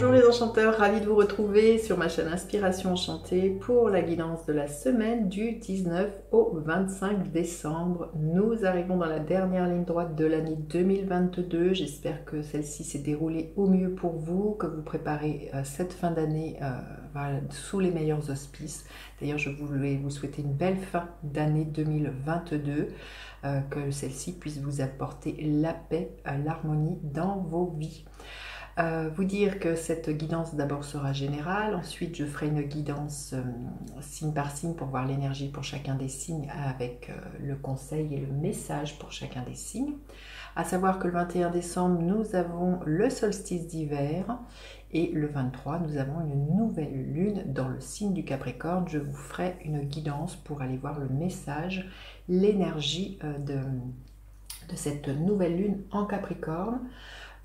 Bonjour les enchanteurs, ravi de vous retrouver sur ma chaîne Inspiration Enchantée pour la guidance de la semaine du 19 au 25 décembre. Nous arrivons dans la dernière ligne droite de l'année 2022. J'espère que celle-ci s'est déroulée au mieux pour vous, que vous préparez cette fin d'année sous les meilleurs auspices. D'ailleurs, je voulais vous souhaiter une belle fin d'année 2022, que celle-ci puisse vous apporter la paix, l'harmonie dans vos vies. Vous dire que cette guidance d'abord sera générale, ensuite je ferai une guidance signe par signe pour voir l'énergie pour chacun des signes avec le conseil et le message pour chacun des signes. À savoir que le 21 décembre nous avons le solstice d'hiver et le 23 nous avons une nouvelle lune dans le signe du Capricorne. Je vous ferai une guidance pour aller voir le message, l'énergie de cette nouvelle lune en Capricorne.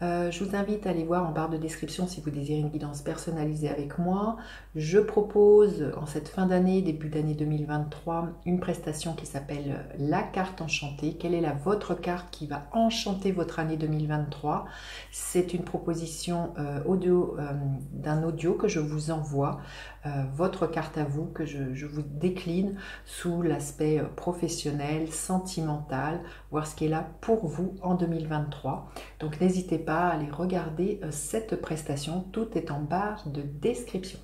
Je vous invite à aller voir en barre de description si vous désirez une guidance personnalisée avec moi. Je propose en cette fin d'année, début d'année 2023, une prestation qui s'appelle la carte enchantée. Quelle est votre carte qui va enchanter votre année 2023? C'est une proposition audio d'un audio que je vous envoie, votre carte à vous, que je vous décline sous l'aspect professionnel, sentimental, voir ce qui est là pour vous en 2023. Donc n'hésitez pas à aller regarder cette prestation, tout est en barre de description.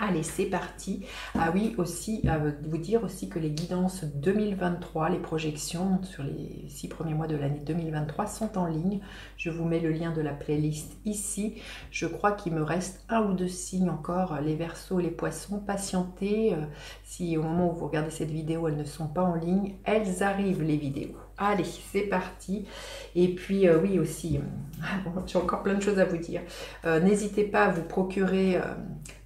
Allez, c'est parti. Ah oui, aussi, vous dire aussi que les guidances 2023, les projections sur les 6 premiers mois de l'année 2023 sont en ligne. Je vous mets le lien de la playlist ici. Je crois qu'il me reste 1 ou 2 signes encore, les Verseaux, les Poissons. Patientez, si au moment où vous regardez cette vidéo, elles ne sont pas en ligne, elles arrivent les vidéos. Allez, c'est parti. Et puis, oui aussi, j'ai encore plein de choses à vous dire. N'hésitez pas à vous procurer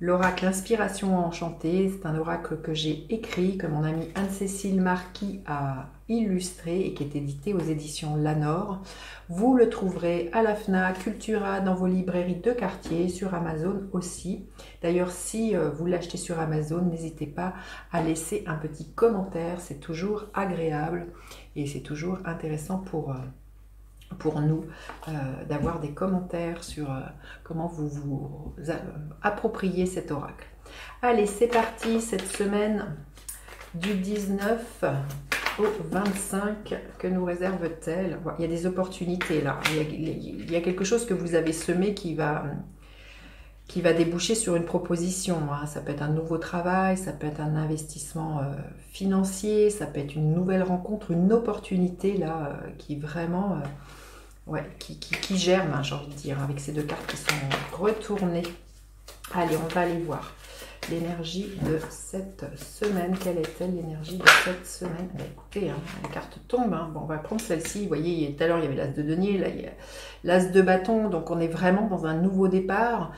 l'oracle Inspiration Enchantée. C'est un oracle que j'ai écrit, que mon amie Anne-Cécile Marquis a illustré et qui est édité aux éditions Lanor. Vous le trouverez à la FNAC, Cultura, dans vos librairies de quartier, sur Amazon aussi. D'ailleurs, si vous l'achetez sur Amazon, n'hésitez pas à laisser un petit commentaire, c'est toujours agréable et c'est toujours intéressant pour nous d'avoir des commentaires sur comment vous appropriez cet oracle. Allez, c'est parti, cette semaine du 19 au 25, que nous réserve-t-elle? Il y a des opportunités là, il y a quelque chose que vous avez semé qui va déboucher sur une proposition. Ça peut être un nouveau travail, ça peut être un investissement financier, ça peut être une nouvelle rencontre, une opportunité là qui vraiment qui germe, j'ai envie de dire, avec ces 2 cartes qui sont retournées. Allez, on va aller voir l'énergie de cette semaine. Quelle est-elle l'énergie de cette semaine? Écoutez, la carte tombe. Bon, on va prendre celle-ci. Vous voyez, tout à l'heure, il y avait l'as de denier, là, il y a l'as de bâton. Donc, on est vraiment dans un nouveau départ.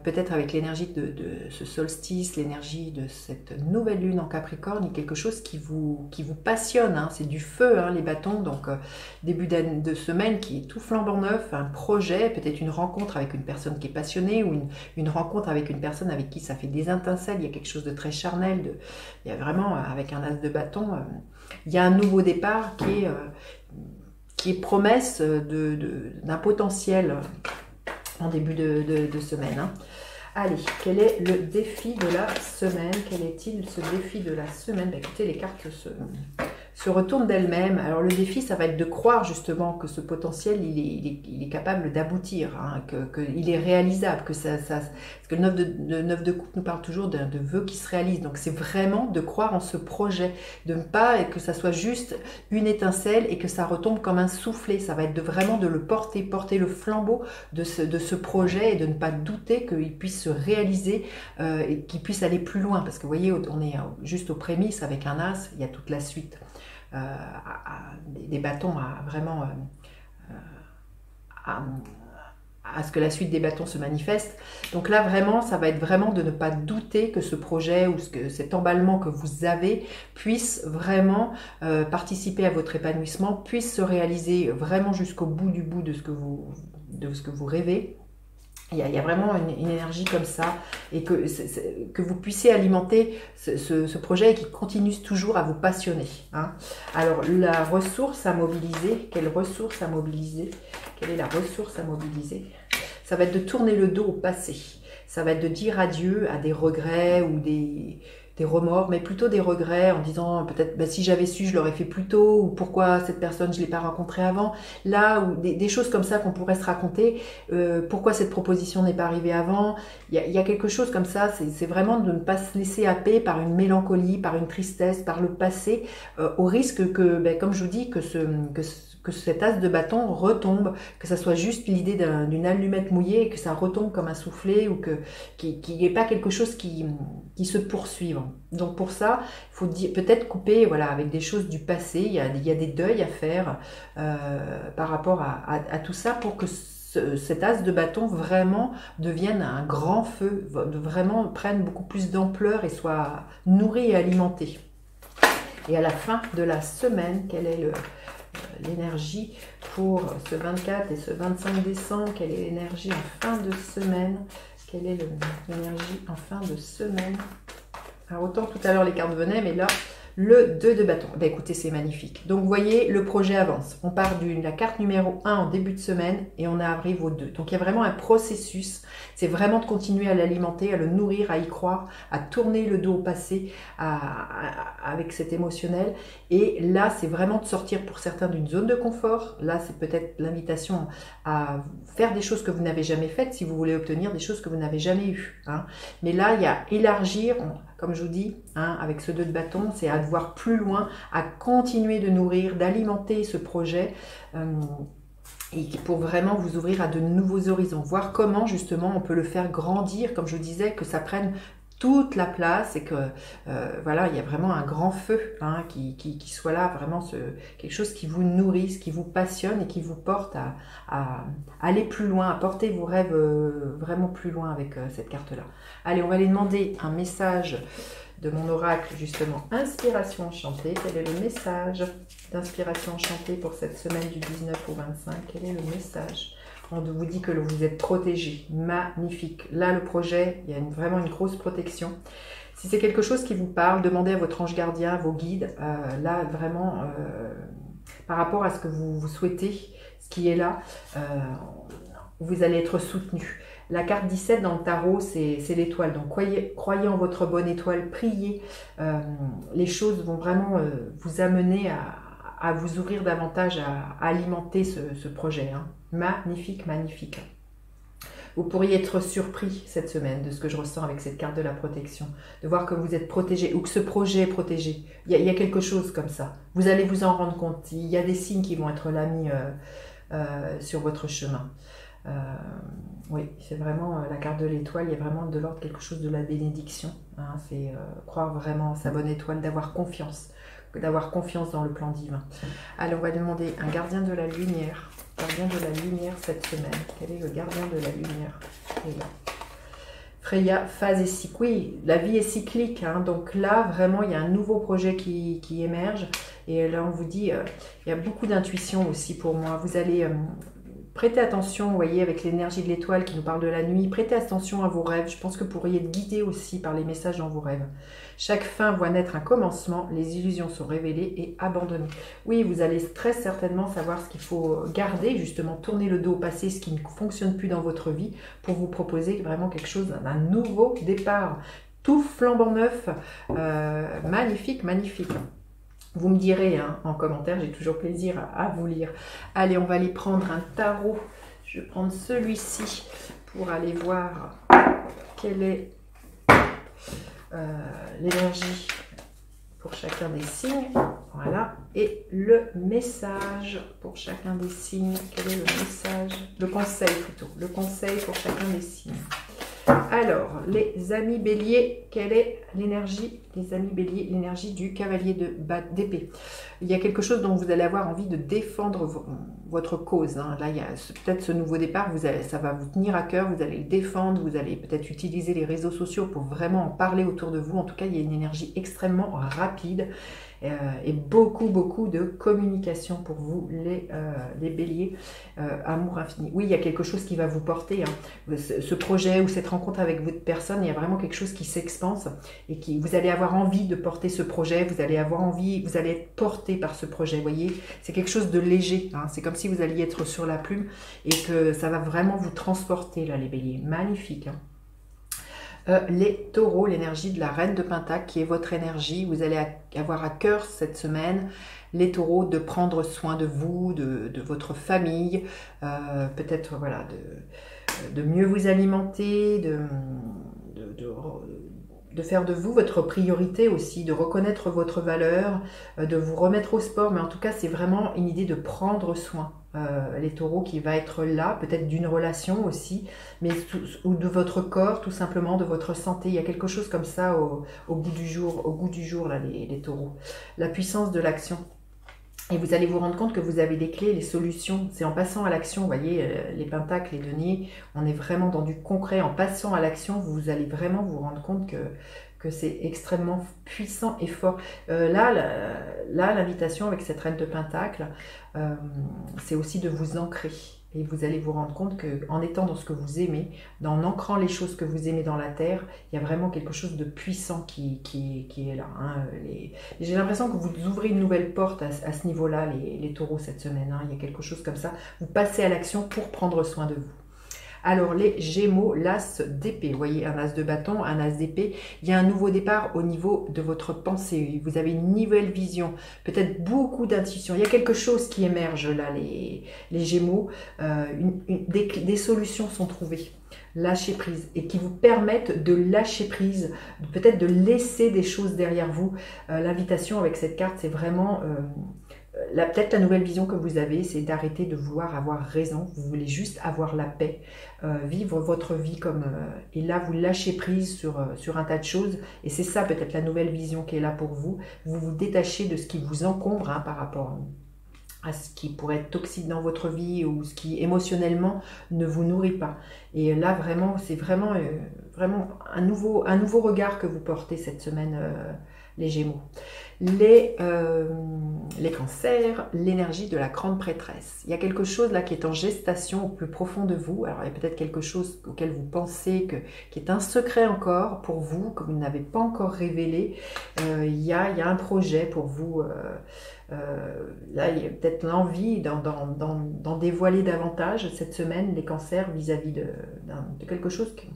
Peut-être avec l'énergie de ce solstice, l'énergie de cette nouvelle lune en Capricorne, il y a quelque chose qui vous passionne. C'est du feu, les bâtons. Donc, début de semaine qui est tout flambant neuf, un projet, peut-être une rencontre avec une personne qui est passionnée ou une rencontre avec une personne avec qui ça fait des étincelles. Il y a quelque chose de très charnel. Il y a vraiment, avec un as de bâton, il y a un nouveau départ qui est promesse d'un potentiel en début de semaine. Allez, quel est le défi de la semaine? Quel est-il ce défi de la semaine? Écoutez, les cartes se retournent d'elles-mêmes. Alors le défi, ça va être de croire justement que ce potentiel, il est capable d'aboutir, qu'il est réalisable, parce que le 9 de coupe nous parle toujours de vœux qui se réalisent. Donc c'est vraiment de croire en ce projet, de ne pas que ça soit juste une étincelle et que ça retombe comme un soufflet. Ça va être vraiment de le porter le flambeau de ce projet et de ne pas douter qu'il puisse se réaliser et qu'il puisse aller plus loin. Parce que vous voyez, on est juste aux prémices avec un as, il y a toute la suite. Des bâtons à ce que la suite des bâtons se manifeste. Donc là vraiment, ça va être vraiment de ne pas douter que ce projet ou cet emballement que vous avez puisse vraiment participer à votre épanouissement, puisse se réaliser vraiment jusqu'au bout du bout de ce que vous rêvez. Il y a vraiment une énergie comme ça et que vous puissiez alimenter ce projet et qui continue toujours à vous passionner. Alors, la ressource à mobiliser, quelle ressource à mobiliser? Quelle est la ressource à mobiliser? Ça va être de tourner le dos au passé. Ça va être de dire adieu à des regrets ou des remords, mais plutôt des regrets en disant peut-être si j'avais su, je l'aurais fait plus tôt, ou pourquoi cette personne, je ne l'ai pas rencontrée avant. Là, ou des choses comme ça qu'on pourrait se raconter, pourquoi cette proposition n'est pas arrivée avant. Il y a quelque chose comme ça, c'est vraiment de ne pas se laisser happer par une mélancolie, par une tristesse, par le passé, au risque que, comme je vous dis, que cet as de bâton retombe, que ça soit juste l'idée d'une allumette mouillée et que ça retombe comme un soufflet, ou qu'il n'y ait pas quelque chose qui se poursuive. Donc pour ça, il faut peut-être couper avec des choses du passé. Il y a des deuils à faire par rapport à tout ça, pour que cet as de bâton vraiment devienne un grand feu, vraiment prenne beaucoup plus d'ampleur et soit nourri et alimenté. Et à la fin de la semaine, quelle est l'énergie pour ce 24 et ce 25 décembre? Quelle est l'énergie en fin de semaine? Quelle est l'énergie en fin de semaine? Alors autant tout à l'heure les cartes venaient, mais là, le 2 de bâton. Ben écoutez, c'est magnifique. Donc vous voyez, le projet avance. On part de la carte numéro 1 en début de semaine et on arrive au 2. Donc il y a vraiment un processus. C'est vraiment de continuer à l'alimenter, à le nourrir, à y croire, à tourner le dos au passé avec cet émotionnel. Et là, c'est vraiment de sortir pour certains d'une zone de confort. Là, c'est peut-être l'invitation à faire des choses que vous n'avez jamais faites si vous voulez obtenir des choses que vous n'avez jamais eues. Mais là, il y a élargir, comme je vous dis, avec ce 2 de bâton, c'est à voir plus loin, à continuer de nourrir, d'alimenter ce projet et pour vraiment vous ouvrir à de nouveaux horizons, voir comment justement on peut le faire grandir, comme je vous disais, que ça prenne toute la place et que il y a vraiment un grand feu qui soit là, vraiment quelque chose qui vous nourrisse, qui vous passionne et qui vous porte à aller plus loin, à porter vos rêves vraiment plus loin avec cette carte-là. Allez, on va aller demander un message de mon oracle, justement, Inspiration Enchantée. Quel est le message d'Inspiration Enchantée pour cette semaine du 19 au 25? Quel est le message? On vous dit que vous êtes protégé. Magnifique. Là, le projet, il y a vraiment une grosse protection. Si c'est quelque chose qui vous parle, demandez à votre ange gardien, à vos guides. Là, vraiment, par rapport à ce que vous souhaitez, ce qui est là, vous allez être soutenu. La carte 17 dans le tarot, c'est l'étoile. Donc, croyez en votre bonne étoile, priez. Les choses vont vraiment vous amener à vous ouvrir davantage, à alimenter ce projet. Magnifique, magnifique. Vous pourriez être surpris cette semaine de ce que je ressens avec cette carte de la protection. De voir que vous êtes protégé ou que ce projet est protégé. Il y a quelque chose comme ça. Vous allez vous en rendre compte. Il y a des signes qui vont être là mis sur votre chemin. Oui, c'est vraiment la carte de l'étoile, il y a vraiment de l'ordre quelque chose de la bénédiction. C'est croire vraiment en sa bonne étoile, d'avoir confiance dans le plan divin. Alors, on va demander un gardien de la lumière. Gardien de la lumière cette semaine. Quel est le gardien de la lumière? Et là. Freya, phase et cycle. Oui, la vie est cyclique. Donc là, vraiment, il y a un nouveau projet qui émerge. Et là, on vous dit, il y a beaucoup d'intuition aussi pour moi. Vous allez... prêtez attention, vous voyez, avec l'énergie de l'étoile qui nous parle de la nuit, prêtez attention à vos rêves. Je pense que vous pourriez être guidé aussi par les messages dans vos rêves. Chaque fin voit naître un commencement, les illusions sont révélées et abandonnées. Oui, vous allez très certainement savoir ce qu'il faut garder, justement, tourner le dos au passé, ce qui ne fonctionne plus dans votre vie, pour vous proposer vraiment quelque chose d'un nouveau départ. Tout flambant neuf, magnifique, magnifique. Vous me direz en commentaire, j'ai toujours plaisir à vous lire. Allez, on va aller prendre un tarot. Je vais prendre celui-ci pour aller voir quelle est l'énergie pour chacun des signes. Voilà. Et le message pour chacun des signes. Quel est le message? Le conseil plutôt. Le conseil pour chacun des signes. Alors, les amis béliers, quelle est l'énergie des amis béliers? L'énergie du cavalier d'épée. Il y a quelque chose dont vous allez avoir envie de défendre votre cause. Là, il y a peut-être ce nouveau départ, ça va vous tenir à cœur, vous allez le défendre, vous allez peut-être utiliser les réseaux sociaux pour vraiment en parler autour de vous. En tout cas, il y a une énergie extrêmement rapide et beaucoup de communication pour vous, les béliers. Amour infini. Oui, il y a quelque chose qui va vous porter. Ce projet ou cette rencontre avec votre personne, il y a vraiment quelque chose qui s'expanse et vous allez avoir avoir envie de porter ce projet, vous allez avoir envie, vous allez être porté par ce projet, vous voyez, c'est quelque chose de léger, hein, c'est comme si vous alliez être sur la plume et que ça va vraiment vous transporter là les béliers, magnifique. Les taureaux, l'énergie de la reine de Pentacle qui est votre énergie, vous allez avoir à cœur cette semaine, les taureaux, de prendre soin de vous, de votre famille, peut-être voilà, de mieux vous alimenter, de faire de vous votre priorité aussi, de reconnaître votre valeur, de vous remettre au sport, mais en tout cas c'est vraiment une idée de prendre soin. Les taureaux qui va être là, peut-être d'une relation aussi, mais ou de votre corps, tout simplement, de votre santé. Il y a quelque chose comme ça au goût du jour là, les taureaux. La puissance de l'action. Et vous allez vous rendre compte que vous avez des clés, les solutions. C'est en passant à l'action, vous voyez, les pentacles, les deniers, on est vraiment dans du concret. En passant à l'action, vous allez vraiment vous rendre compte que c'est extrêmement puissant et fort. Là, l'invitation avec cette reine de Pentacle, c'est aussi de vous ancrer. Et vous allez vous rendre compte qu'en étant dans ce que vous aimez, en ancrant les choses que vous aimez dans la terre, il y a vraiment quelque chose de puissant qui est là. Hein. J'ai l'impression que vous ouvrez une nouvelle porte à ce niveau-là, les taureaux, cette semaine. Hein. Il y a quelque chose comme ça. Vous passez à l'action pour prendre soin de vous. Alors les Gémeaux, l'as d'épée, vous voyez un as de bâton, un as d'épée, il y a un nouveau départ au niveau de votre pensée, vous avez une nouvelle vision, peut-être beaucoup d'intuition, il y a quelque chose qui émerge là les Gémeaux, des solutions sont trouvées, lâcher prise, et qui vous permettent de lâcher prise, peut-être de laisser des choses derrière vous. L'invitation avec cette carte, c'est vraiment... peut-être la nouvelle vision que vous avez, c'est d'arrêter de vouloir avoir raison. Vous voulez juste avoir la paix, vivre votre vie comme... et là, vous lâchez prise sur un tas de choses. Et c'est ça peut-être la nouvelle vision qui est là pour vous. Vous vous détachez de ce qui vous encombre hein, par rapport à ce qui pourrait être toxique dans votre vie ou ce qui émotionnellement ne vous nourrit pas. Et là, vraiment, c'est vraiment un nouveau regard que vous portez cette semaine, les Gémeaux. Les cancers, l'énergie de la grande prêtresse. Il y a quelque chose là qui est en gestation au plus profond de vous. Alors il y a peut-être quelque chose auquel vous pensez qui est un secret encore pour vous, que vous n'avez pas encore révélé. Il y a un projet pour vous. Là, il y a peut-être l'envie d'en dévoiler davantage cette semaine, les cancers, vis-à-vis de quelque chose qui...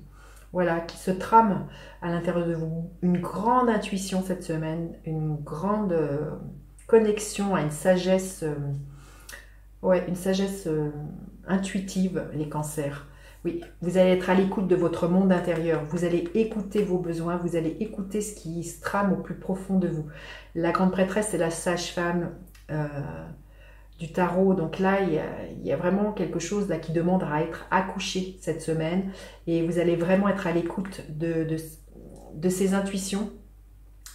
Voilà, qui se trame à l'intérieur de vous. Une grande intuition cette semaine, une grande connexion à une sagesse, intuitive, les cancers. Oui, vous allez être à l'écoute de votre monde intérieur, vous allez écouter vos besoins, vous allez écouter ce qui se trame au plus profond de vous. La grande prêtresse, c'est la sage-femme du tarot, donc là il y a vraiment quelque chose là qui demande à être accouché cette semaine et vous allez vraiment être à l'écoute de ces intuitions.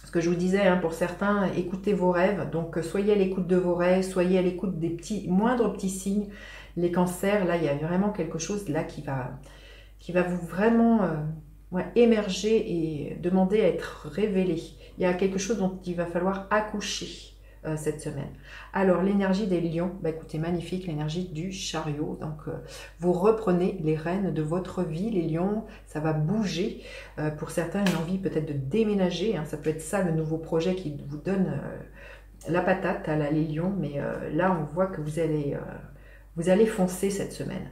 Ce que je vous disais, hein, pour certains, écoutez vos rêves, donc soyez à l'écoute de vos rêves, soyez à l'écoute des moindres petits signes. Les cancers, là il y a vraiment quelque chose là qui va vous vraiment émerger et demander à être révélé. Il y a quelque chose dont il va falloir accoucher cette semaine. Alors l'énergie des lions, bah écoutez, magnifique, l'énergie du chariot. Donc vous reprenez les rênes de votre vie, les lions, ça va bouger. Pour certains, une envie peut-être de déménager, hein, ça peut être ça le nouveau projet qui vous donne la patate à les lions, mais là on voit que vous allez foncer cette semaine.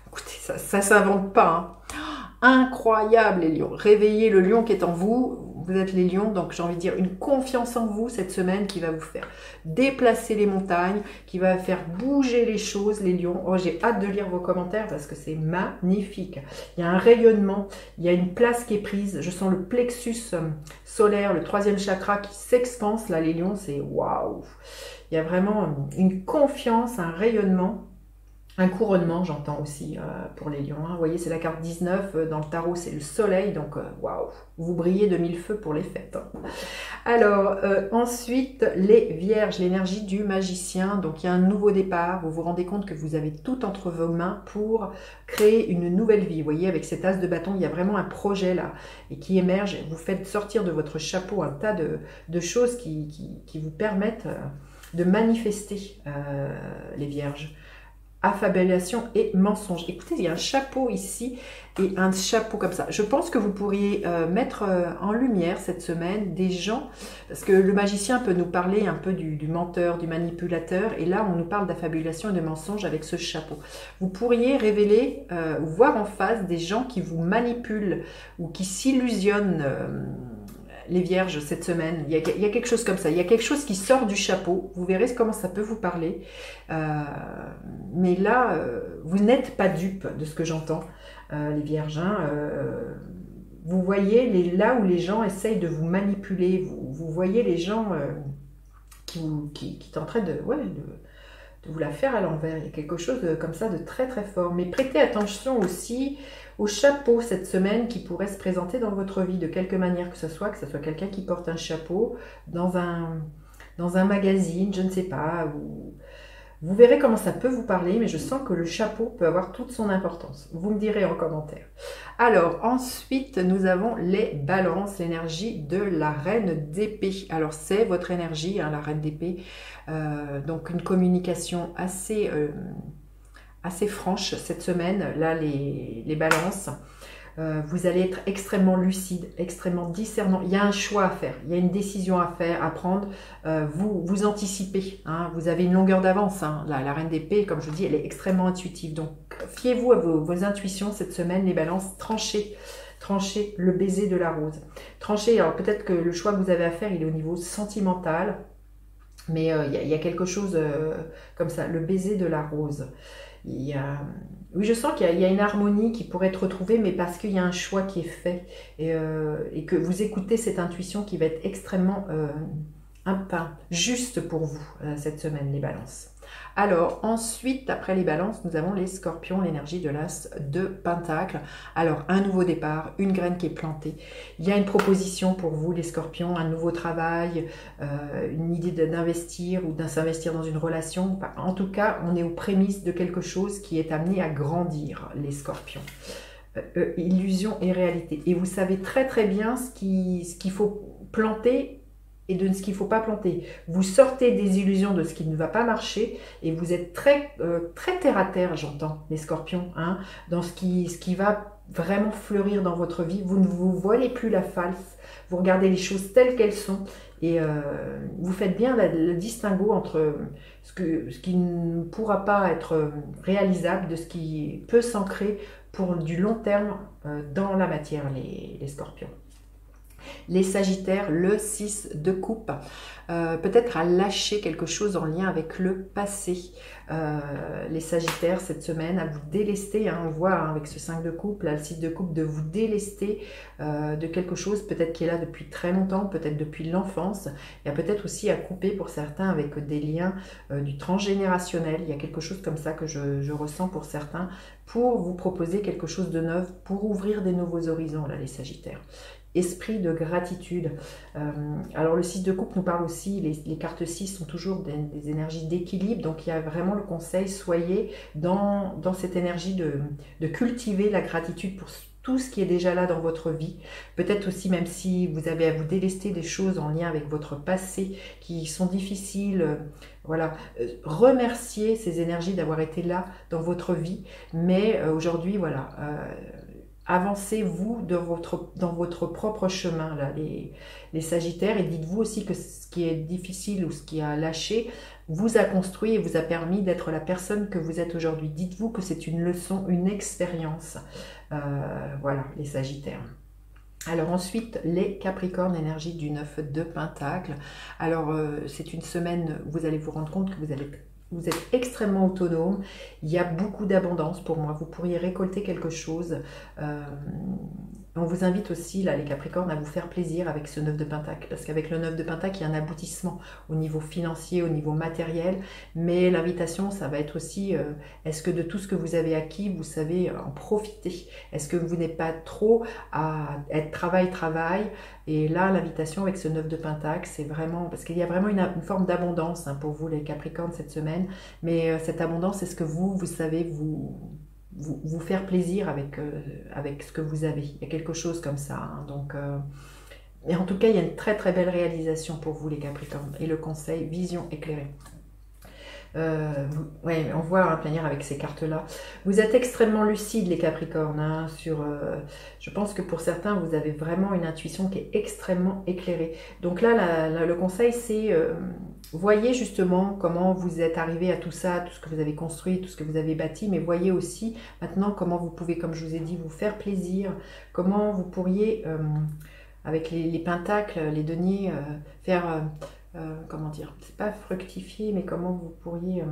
Écoutez, ça s'invente pas, hein. Incroyable les lions, réveillez le lion qui est en vous, vous êtes les lions, donc j'ai envie de dire une confiance en vous cette semaine qui va vous faire déplacer les montagnes, qui va faire bouger les choses, les lions. Oh, j'ai hâte de lire vos commentaires parce que c'est magnifique. Il y a un rayonnement, il y a une place qui est prise, je sens le plexus solaire, le 3e chakra qui s'expanse, là les lions, c'est waouh. Il y a vraiment une confiance, un rayonnement. Un couronnement, j'entends aussi pour les lions. Hein. Vous voyez, c'est la carte 19. Dans le tarot, c'est le soleil. Donc, waouh, vous brillez de mille feux pour les fêtes. Hein. Alors, ensuite, les vierges, l'énergie du magicien. Donc, il y a un nouveau départ. Vous vous rendez compte que vous avez tout entre vos mains pour créer une nouvelle vie. Vous voyez, avec cet as de bâton, il y a vraiment un projet là et qui émerge. Vous faites sortir de votre chapeau un tas de choses qui vous permettent de manifester les vierges. affabulation et mensonge. Écoutez, il y a un chapeau ici et un chapeau comme ça. Je pense que vous pourriez mettre en lumière cette semaine des gens, parce que le magicien peut nous parler un peu du menteur, du manipulateur, et là on nous parle d'affabulation et de mensonge avec ce chapeau. Vous pourriez révéler ou voir en face des gens qui vous manipulent ou qui s'illusionnent. Les vierges cette semaine, il y a quelque chose comme ça, il y a quelque chose qui sort du chapeau, vous verrez comment ça peut vous parler, mais là, vous n'êtes pas dupes de ce que j'entends, les vierges, hein, vous voyez là où les gens essayent de vous manipuler, vous voyez les gens qui tenteraient de vous la faire à l'envers, il y a quelque chose comme ça de très très fort, mais prêtez attention aussi au chapeau cette semaine qui pourrait se présenter dans votre vie de quelque manière que ce soit quelqu'un qui porte un chapeau dans un magazine, je ne sais pas, ou vous verrez comment ça peut vous parler, mais je sens que le chapeau peut avoir toute son importance. Vous me direz en commentaire. Alors, ensuite, nous avons les balances, l'énergie de la reine d'épée. Alors, c'est votre énergie, hein, la reine d'épée. Donc, une communication assez franche cette semaine. Là, les balances. Vous allez être extrêmement lucide, extrêmement discernant. Il y a un choix à faire, il y a une décision à faire, à prendre. Vous anticipez, hein, vous avez une longueur d'avance. Hein. La reine d'épée, comme je vous dis, elle est extrêmement intuitive. Donc, fiez-vous à vos intuitions cette semaine, les balances. Tranchez le baiser de la rose. Tranchez, alors peut-être que le choix que vous avez à faire, il est au niveau sentimental, mais il y a quelque chose comme ça, le baiser de la rose. Oui, je sens qu'il y a une harmonie qui pourrait être retrouvée, mais parce qu'il y a un choix qui est fait et que vous écoutez cette intuition qui va être extrêmement juste pour vous cette semaine, les balances. Alors, ensuite, après les balances, nous avons les scorpions, l'énergie de l'as de Pentacle. Alors, un nouveau départ, une graine qui est plantée. Il y a une proposition pour vous, les scorpions, un nouveau travail, une idée d'investir ou de s'investir dans une relation. En tout cas, on est aux prémices de quelque chose qui est amené à grandir, les scorpions. Illusion et réalité. Et vous savez très très bien ce qu'il faut planter et de ce qu'il ne faut pas planter. Vous sortez des illusions de ce qui ne va pas marcher et vous êtes très terre à terre, j'entends, les scorpions, hein, dans ce qui va vraiment fleurir dans votre vie. Vous ne vous voilez plus la face, vous regardez les choses telles qu'elles sont et vous faites bien le distinguo entre ce qui ne pourra pas être réalisable de ce qui peut s'ancrer pour du long terme dans la matière, les scorpions. Les sagittaires, le 6 de coupe, peut-être à lâcher quelque chose en lien avec le passé. Les sagittaires, cette semaine, à vous délester, hein, on voit hein, avec ce 5 de coupe, là, le 6 de coupe, de vous délester de quelque chose, peut-être qui est là depuis très longtemps, peut-être depuis l'enfance. Il y a peut-être aussi à couper pour certains avec des liens du transgénérationnel. Il y a quelque chose comme ça que je ressens pour certains, pour vous proposer quelque chose de neuf, pour ouvrir des nouveaux horizons, là, les sagittaires. Esprit de gratitude. Alors le 6 de coupe nous parle aussi, les cartes 6 sont toujours des énergies d'équilibre, donc il y a vraiment le conseil, soyez dans cette énergie de cultiver la gratitude pour tout ce qui est déjà là dans votre vie. Peut-être aussi, même si vous avez à vous délester des choses en lien avec votre passé qui sont difficiles, voilà, remerciez ces énergies d'avoir été là dans votre vie, mais aujourd'hui, voilà, avancez-vous dans votre propre chemin, là, les sagittaires, et dites-vous aussi que ce qui est difficile ou ce qui a lâché vous a construit et vous a permis d'être la personne que vous êtes aujourd'hui. Dites-vous que c'est une leçon, une expérience. Voilà, les sagittaires. Alors ensuite, les capricornes, énergie du 9 de Pentacle. Alors, c'est une semaine, vous allez vous rendre compte que vous êtes extrêmement autonome, il y a beaucoup d'abondance pour moi, vous pourriez récolter quelque chose. On vous invite aussi, là, les Capricornes, à vous faire plaisir avec ce 9 de Pentacle, parce qu'avec le 9 de Pentacle, il y a un aboutissement au niveau financier, au niveau matériel, mais l'invitation, ça va être aussi, est-ce que de tout ce que vous avez acquis, vous savez en profiter? Est-ce que vous n'êtes pas trop à être travail, et là, l'invitation avec ce 9 de Pentacle, c'est vraiment, parce qu'il y a vraiment une forme d'abondance hein, pour vous, les Capricornes, cette semaine, mais cette abondance, c'est ce que vous savez, vous faire plaisir avec ce que vous avez. Il y a quelque chose comme ça. Hein, donc, mais en tout cas, il y a une très très belle réalisation pour vous les Capricornes. Et le conseil, vision éclairée. Ouais, on voit un plénière avec ces cartes-là. Vous êtes extrêmement lucide, les Capricornes. Hein, je pense que pour certains, vous avez vraiment une intuition qui est extrêmement éclairée. Donc là, le conseil, c'est voyez justement comment vous êtes arrivé à tout ça, tout ce que vous avez construit, tout ce que vous avez bâti, mais voyez aussi maintenant comment vous pouvez, comme je vous ai dit, vous faire plaisir, comment vous pourriez, avec les pentacles, les deniers, faire... comment dire, c'est pas fructifier, mais comment vous pourriez,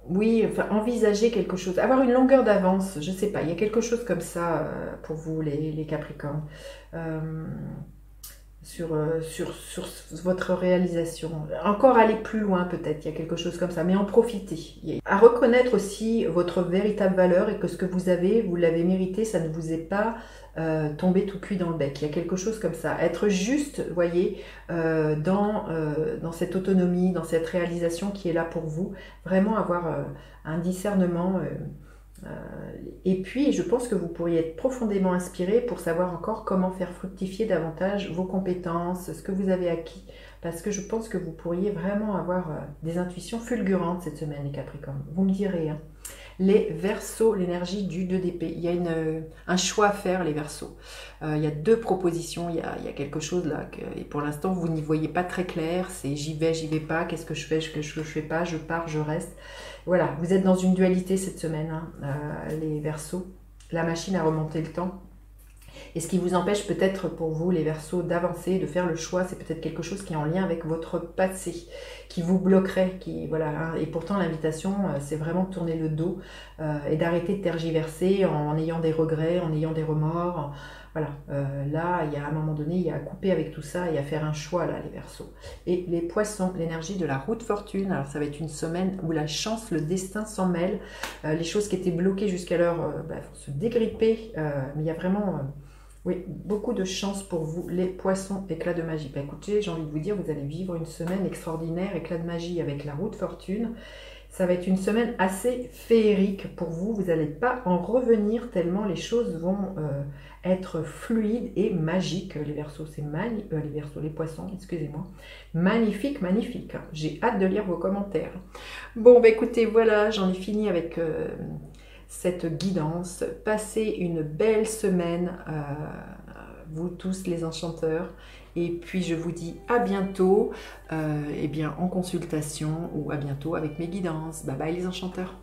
oui, enfin, envisager quelque chose, avoir une longueur d'avance, je sais pas, il y a quelque chose comme ça pour vous, les Capricornes, euh, sur votre réalisation. Encore aller plus loin peut-être, il y a quelque chose comme ça, mais en profiter. À reconnaître aussi votre véritable valeur et que ce que vous avez, vous l'avez mérité, ça ne vous est pas tombé tout cuit dans le bec. Il y a quelque chose comme ça. Être juste, vous voyez, dans cette autonomie, dans cette réalisation qui est là pour vous. Vraiment avoir un discernement. Et puis, je pense que vous pourriez être profondément inspiré pour savoir encore comment faire fructifier davantage vos compétences, ce que vous avez acquis, parce que je pense que vous pourriez vraiment avoir des intuitions fulgurantes cette semaine, les Capricornes. Vous me direz, hein. Les Verseaux, l'énergie du 2 d'épée. Il y a un choix à faire, les Verseaux. Il y a deux propositions, il y a quelque chose là, et pour l'instant, vous n'y voyez pas très clair. C'est j'y vais pas, qu'est-ce que je fais, qu'est-ce que je fais pas, je pars, je reste. Voilà, vous êtes dans une dualité cette semaine, hein, les Verseaux. La machine a remonté le temps. Et ce qui vous empêche peut-être pour vous, les Verseaux, d'avancer, de faire le choix, c'est peut-être quelque chose qui est en lien avec votre passé, qui vous bloquerait. Voilà, hein. Et pourtant, l'invitation, c'est vraiment de tourner le dos et d'arrêter de tergiverser en ayant des regrets, en ayant des remords. Voilà, là, il y a un moment donné, il y a à couper avec tout ça et à faire un choix, là, les Verseaux. Et les Poissons, l'énergie de la roue de fortune. Alors, ça va être une semaine où la chance, le destin s'en mêlent. Les choses qui étaient bloquées jusqu'alors vont se dégripper. Mais il y a vraiment... oui, beaucoup de chance pour vous, les Poissons, éclat de magie. Bah, écoutez, j'ai envie de vous dire, vous allez vivre une semaine extraordinaire, éclat de magie avec la roue de fortune. Ça va être une semaine assez féerique pour vous. Vous n'allez pas en revenir tellement les choses vont être fluides et magiques. Les Verseaux, c'est les Verseaux, les Poissons, excusez-moi. Magnifique, magnifique. J'ai hâte de lire vos commentaires. Bon, bah écoutez, voilà, j'en ai fini avec... cette guidance. Passez une belle semaine, vous tous les enchanteurs. Et puis je vous dis à bientôt eh bien, en consultation ou à bientôt avec mes guidances. Bye bye les enchanteurs.